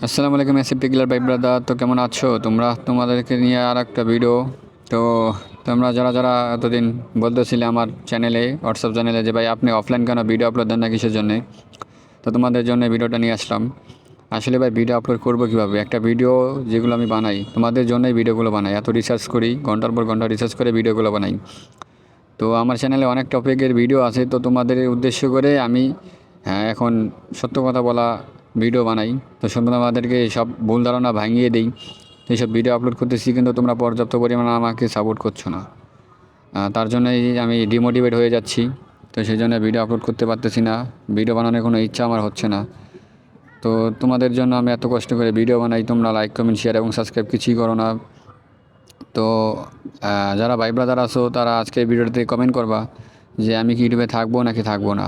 আসসালামু আলাইকুম এসএফ টিগলার ভাই ব্রাদার। তো কেমন আছো তোমরা? তোমাদেরকে নিয়ে আর একটা ভিডিও। তো তোমরা যারা যারা এতদিন বলতেছিলে আমার চ্যানেলে, হোয়াটসঅ্যাপ চ্যানেলে, যে ভাই আপনি অফলাইন কেন ভিডিও আপলোড দেন না কিসের জন্যে, তো তোমাদের জন্য ভিডিওটা নিয়ে আসলাম। আসলে ভাই ভিডিও আপলোড করবো কীভাবে? একটা ভিডিও যেগুলো আমি বানাই তোমাদের জন্যই ভিডিওগুলো বানাই, এত রিসার্চ করি, ঘন্টার পর ঘন্টা রিসার্চ করে ভিডিওগুলো বানাই। তো আমার চ্যানেলে অনেক টপিকের ভিডিও আছে, তো তোমাদের উদ্দেশ্য করে আমি এখন সত্য কথা বলা ভিডিও বানাই। তো তোমাদেরকে সব ভুল ধারণা ভাঙিয়ে দিই। এইসব ভিডিও আপলোড করতেছি, কিন্তু তোমরা পর্যাপ্ত পরিমাণে আমাকে সাপোর্ট করছো না। তার জন্যই আমি ডিমোটিভেট হয়ে যাচ্ছি। তো সেই জন্য ভিডিও আপলোড করতে পারতেছি না, ভিডিও বানানোর কোনো ইচ্ছা আমার হচ্ছে না। তো তোমাদের জন্য আমি এত কষ্ট করে ভিডিও বানাই, তোমরা লাইক কমেন্ট শেয়ার এবং সাবস্ক্রাইব কিছুই করো না। তো যারা ভাই ব্রাদার আছো তারা আজকে ভিডিওতে কমেন্ট করবা যে আমি কি ইউটিউবে থাকবো নাকি থাকবো না,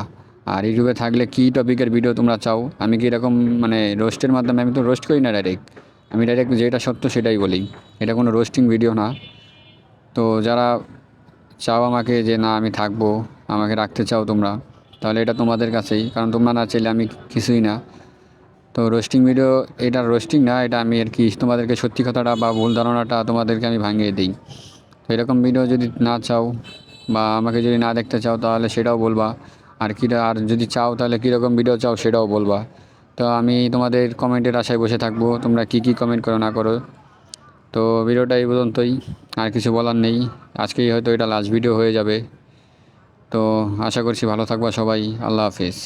আর ইউটিউবে থাকলে কী টপিকের ভিডিও তোমরা চাও। আমি কি এরকম মানে রোস্টের মাধ্যমে, আমি তো রোস্ট করি না ডাইরেক্ট, আমি ডাইরেক্ট যেটা সত্য সেটাই বলি, এটা কোনো রোস্টিং ভিডিও না। তো যারা চাও আমাকে যে না আমি থাকবো, আমাকে রাখতে চাও তোমরা, তাহলে এটা তোমাদের কাছেই, কারণ তোমরা না চাইলে আমি কিছুই না। তো রোস্টিং ভিডিও, এটা রোস্টিং না, এটা আমি আর কি তোমাদেরকে সত্যি কথাটা বা ভুল ধারণাটা তোমাদেরকে আমি ভাঙিয়ে দিই। তো এরকম ভিডিও যদি না চাও বা আমাকে যদি না দেখতে চাও তাহলে সেটাও বলবা। আর যদি চাও তাহলে কীরকম ভিডিও চাও সেটাও বলবা। তো আমি তোমাদের কমেন্টের আশায় বসে থাকবো, তোমরা কি কমেন্ট করো না করো। তো ভিডিওটা এই পর্যন্তই, আর কিছু বলার নেই। আজকেই হয়তো এটা লাস্ট ভিডিও হয়ে যাবে। তো আশা করছি ভালো থাকবা সবাই। আল্লাহ হাফেজ।